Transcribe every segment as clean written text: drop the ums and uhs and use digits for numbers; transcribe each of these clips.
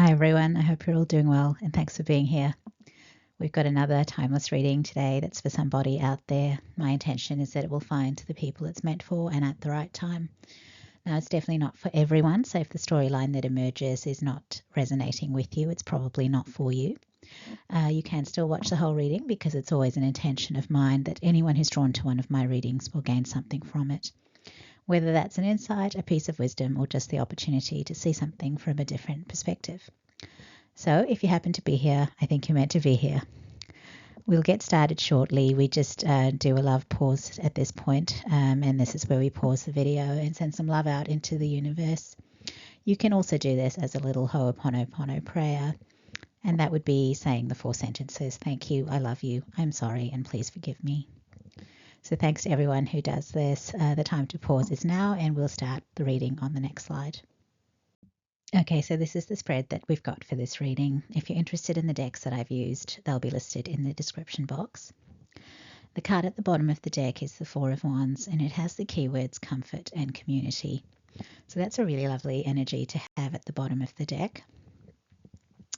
Hi everyone, I hope you're all doing well and thanks for being here. We've got another timeless reading today that's for somebody out there. My intention is that it will find the people it's meant for and at the right time. Now, it's definitely not for everyone, so if the storyline that emerges is not resonating with you, it's probably not for you. You can still watch the whole reading because it's always an intention of mine that anyone who's drawn to one of my readings will gain something from it. Whether that's an insight, a piece of wisdom, or just the opportunity to see something from a different perspective. So if you happen to be here, I think you're meant to be here. We'll get started shortly. We just do a love pause at this point, and this is where we pause the video and send some love out into the universe. You can also do this as a little Ho'oponopono prayer, and that would be saying the 4 sentences: thank you, I love you, I'm sorry, and please forgive me. So thanks to everyone who does this. The time to pause is now, and we'll start the reading on the next slide. Okay, so this is the spread that we've got for this reading. If you're interested in the decks that I've used, they'll be listed in the description box. The card at the bottom of the deck is the 4 of Wands, and it has the keywords comfort and community. So that's a really lovely energy to have at the bottom of the deck.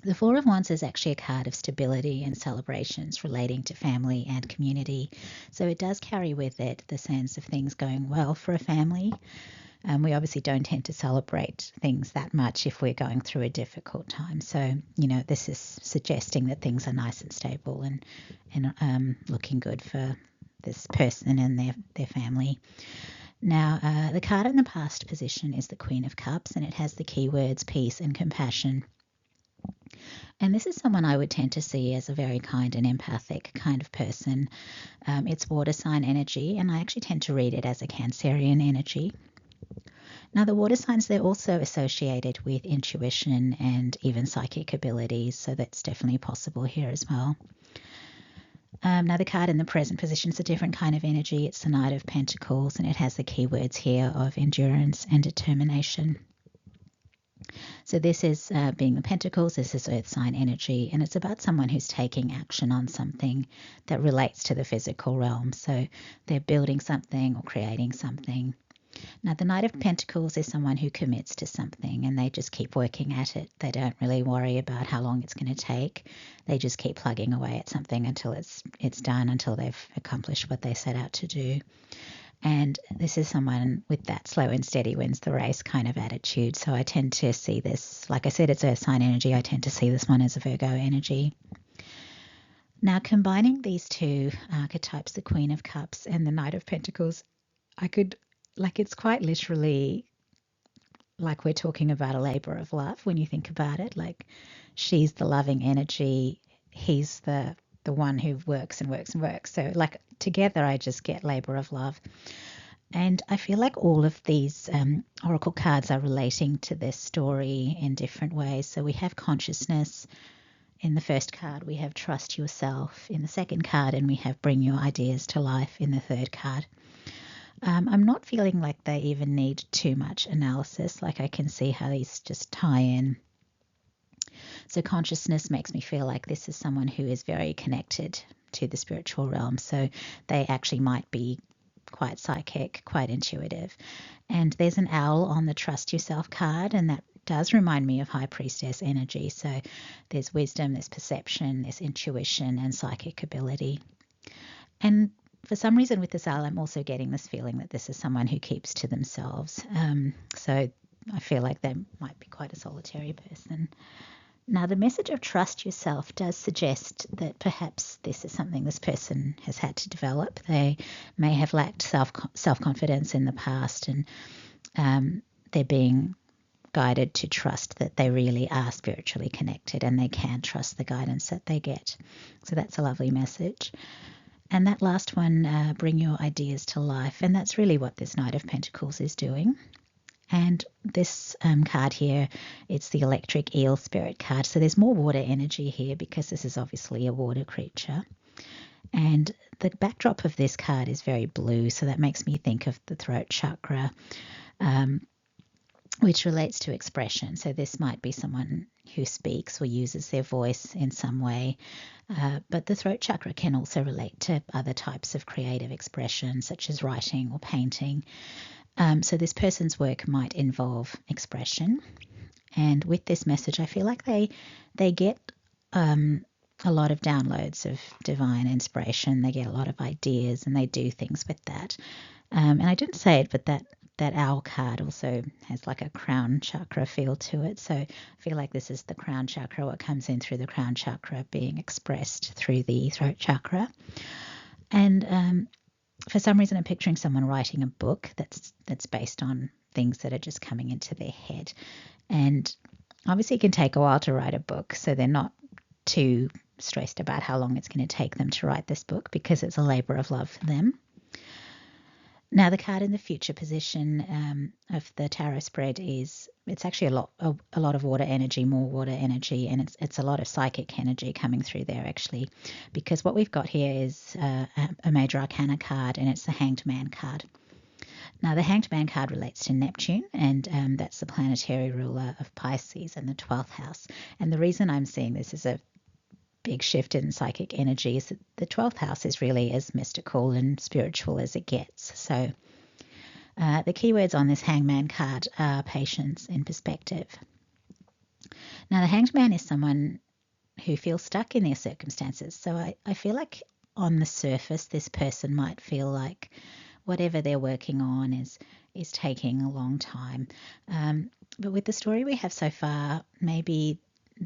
The 4 of Wands is actually a card of stability and celebrations relating to family and community. So it does carry with it the sense of things going well for a family. We obviously don't tend to celebrate things that much if we're going through a difficult time. So, this is suggesting that things are nice and stable and looking good for this person and their family. Now, the card in the past position is the Queen of Cups, and it has the keywords peace and compassion. And this is someone I would tend to see as a very kind and empathic kind of person. It's water sign energy, and I actually tend to read it as a Cancerian energy. Now, the water signs, they're also associated with intuition and even psychic abilities, so that's definitely possible here as well. Now, the card in the present position is a different kind of energy. It's the Knight of Pentacles, and it has the keywords here of endurance and determination. So this is being the Pentacles, this is earth sign energy, and it's about someone who's taking action on something that relates to the physical realm. So they're building something or creating something. Now, the Knight of Pentacles is someone who commits to something and they just keep working at it. They don't really worry about how long it's going to take. They just keep plugging away at something until it's done, until they've accomplished what they set out to do. And this is someone with that slow and steady wins the race kind of attitude. So I tend to see this, like I said, it's earth sign energy. I tend to see this one as a Virgo energy. Now, combining these two archetypes, the Queen of Cups and the Knight of Pentacles, it's quite literally like we're talking about a labor of love when you think about it. Like she's the loving energy, he's the one who works and works and works. So like together I just get labor of love. And I feel like all of these oracle cards are relating to this story in different ways. So we have consciousness in the first card, we have trust yourself in the second card, and we have bring your ideas to life in the third card. I'm not feeling like they even need too much analysis. Like I can see how these just tie in. So consciousness makes me feel like this is someone who is very connected to the spiritual realm. So they actually might be quite psychic, quite intuitive. And there's an owl on the trust yourself card, and that does remind me of High Priestess energy. So there's wisdom, there's perception, there's intuition and psychic ability. And for some reason with this owl, I'm also getting this feeling that this is someone who keeps to themselves. So I feel like they might be quite a solitary person. Now, the message of trust yourself does suggest that perhaps this is something this person has had to develop. They may have lacked self-confidence in the past, and they're being guided to trust that they really are spiritually connected and they can trust the guidance that they get. So that's a lovely message. And that last one, bring your ideas to life. And that's really what this Knight of Pentacles is doing. And this card here, it's the electric eel spirit card. So there's more water energy here because this is obviously a water creature. And the backdrop of this card is very blue. So that makes me think of the throat chakra, which relates to expression. So this might be someone who speaks or uses their voice in some way. But the throat chakra can also relate to other types of creative expression, such as writing or painting. So this person's work might involve expression. And with this message, I feel like they get a lot of downloads of divine inspiration. They get a lot of ideas and they do things with that. And I didn't say it, but that owl card also has like a crown chakra feel to it. So I feel like this is the crown chakra, what comes in through the crown chakra being expressed through the throat chakra. And for some reason, I'm picturing someone writing a book that's based on things that are just coming into their head. And obviously it can take a while to write a book, so they're not too stressed about how long it's going to take them to write this book because it's a labor of love for them. Now, the card in the future position of the tarot spread it's actually a lot of water energy, more water energy, and it's a lot of psychic energy coming through there actually, because what we've got here is a major arcana card, and it's the Hanged Man card. Now, the Hanged Man card relates to Neptune, and that's the planetary ruler of Pisces and the 12th house. And the reason I'm seeing this is a big shift in psychic energy is that the 12th house is really as mystical and spiritual as it gets. So the keywords on this Hangman card are patience and perspective. Now, the Hanged Man is someone who feels stuck in their circumstances. So I feel like on the surface, this person might feel like whatever they're working on is taking a long time. But with the story we have so far, maybe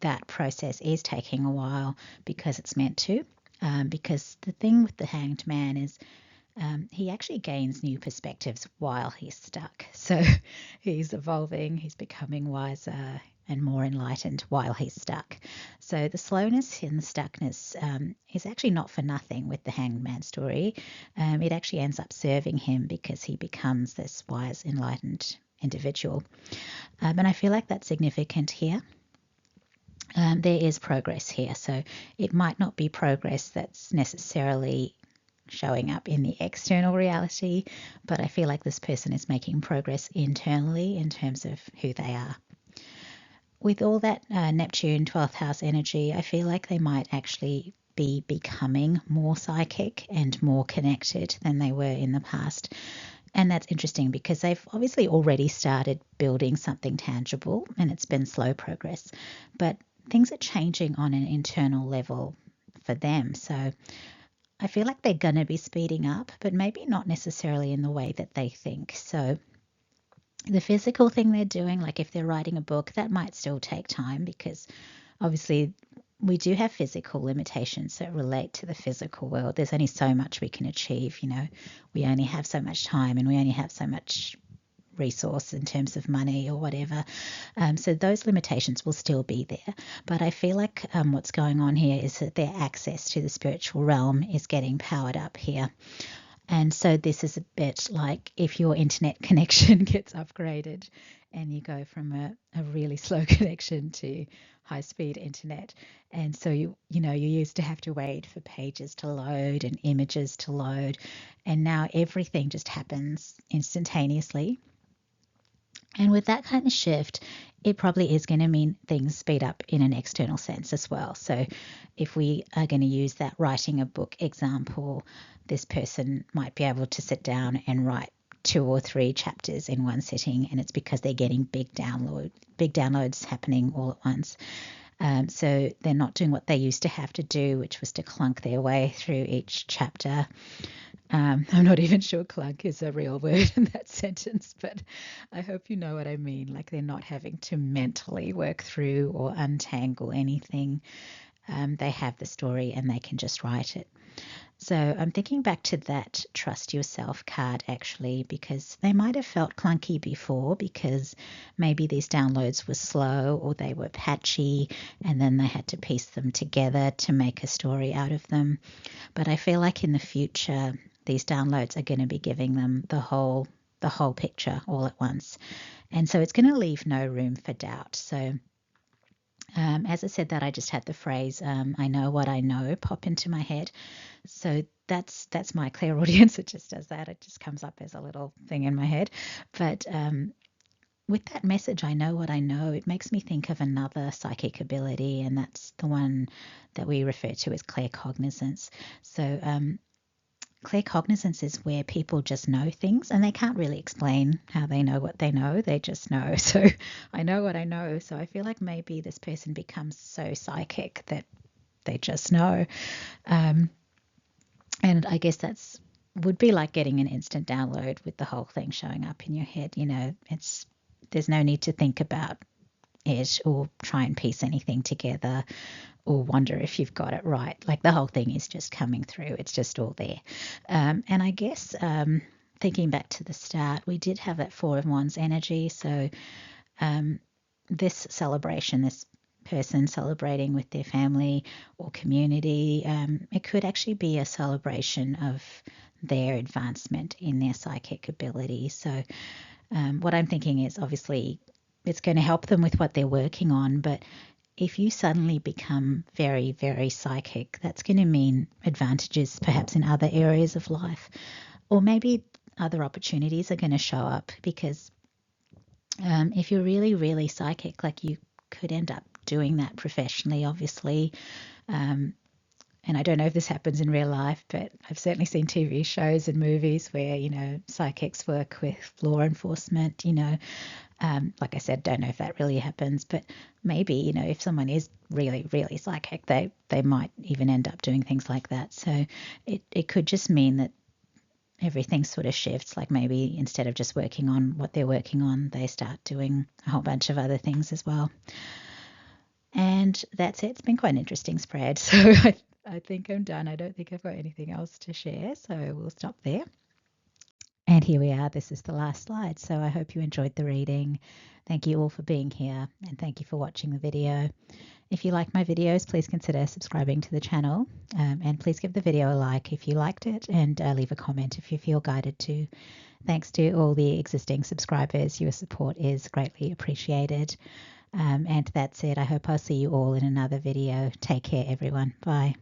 that process is taking a while because it's meant to. Because the thing with the Hanged Man is he actually gains new perspectives while he's stuck. So he's evolving, he's becoming wiser and more enlightened while he's stuck. So the slowness and the stuckness is actually not for nothing with the Hanged Man story. It actually ends up serving him because he becomes this wise, enlightened individual. And I feel like that's significant here. There is progress here. So it might not be progress that's necessarily showing up in the external reality, but I feel like this person is making progress internally in terms of who they are. With all that Neptune 12th house energy, I feel like they might actually be becoming more psychic and more connected than they were in the past. And that's interesting because they've obviously already started building something tangible, and it's been slow progress, but things are changing on an internal level for them. So I feel like they're going to be speeding up, but maybe not necessarily in the way that they think. So the physical thing they're doing, like if they're writing a book, that might still take time because obviously we do have physical limitations that relate to the physical world. There's only so much we can achieve, we only have so much time and we only have so much resource in terms of money or whatever. So those limitations will still be there. But I feel like what's going on here is that their access to the spiritual realm is getting powered up here. And so this is a bit like if your internet connection gets upgraded and you go from a really slow connection to high-speed internet. And so you used to have to wait for pages to load and images to load. And now everything just happens instantaneously. And with that kind of shift, it probably is going to mean things speed up in an external sense as well. So if we are going to use that writing a book example, this person might be able to sit down and write 2 or 3 chapters in one sitting, and it's because they're getting big downloads happening all at once. So they're not doing what they used to have to do, which was to clunk their way through each chapter. I'm not even sure clunk is a real word in that sentence, but I hope you know what I mean. Like they're not having to mentally work through or untangle anything. They have the story and they can just write it. So I'm thinking back to that trust yourself card actually, because they might have felt clunky before because maybe these downloads were slow or they were patchy and then they had to piece them together to make a story out of them. But I feel like in the future, these downloads are going to be giving them the whole picture all at once. And so it's going to leave no room for doubt. So as I said that, I just had the phrase, I know what I know, pop into my head. So that's my clairaudience. It just does that. It just comes up as a little thing in my head. But with that message, I know what I know, it makes me think of another psychic ability, and that's the one that we refer to as claircognizance. So clear cognizance is where people just know things and they can't really explain how they know what they know. They just know. So I know what I know. So I feel like maybe this person becomes so psychic that they just know. And I guess that's would be like getting an instant download with the whole thing showing up in your head. There's no need to think about it or try and piece anything together or wonder if you've got it right. Like the whole thing is just coming through. It's just all there. And I guess thinking back to the start, we did have that Four of Wands energy. So this celebration, this person celebrating with their family or community, it could actually be a celebration of their advancement in their psychic ability. So what I'm thinking is obviously it's going to help them with what they're working on, but if you suddenly become very, very psychic, that's going to mean advantages perhaps in other areas of life, or maybe other opportunities are going to show up because if you're really, really psychic, like you could end up doing that professionally, obviously. And I don't know if this happens in real life, but I've certainly seen TV shows and movies where, psychics work with law enforcement, like I said, don't know if that really happens, but maybe, if someone is really, really psychic, they might even end up doing things like that. So it could just mean that everything sort of shifts, like maybe instead of just working on what they're working on, they start doing a whole bunch of other things as well. And that's it. It's been quite an interesting spread. So I think I'm done. I don't think I've got anything else to share, so we'll stop there. And here we are. This is the last slide. So I hope you enjoyed the reading. Thank you all for being here, and thank you for watching the video. If you like my videos, please consider subscribing to the channel, and please give the video a like if you liked it, and leave a comment if you feel guided to. Thanks to all the existing subscribers. Your support is greatly appreciated. And that's it. I hope I'll see you all in another video. Take care, everyone. Bye.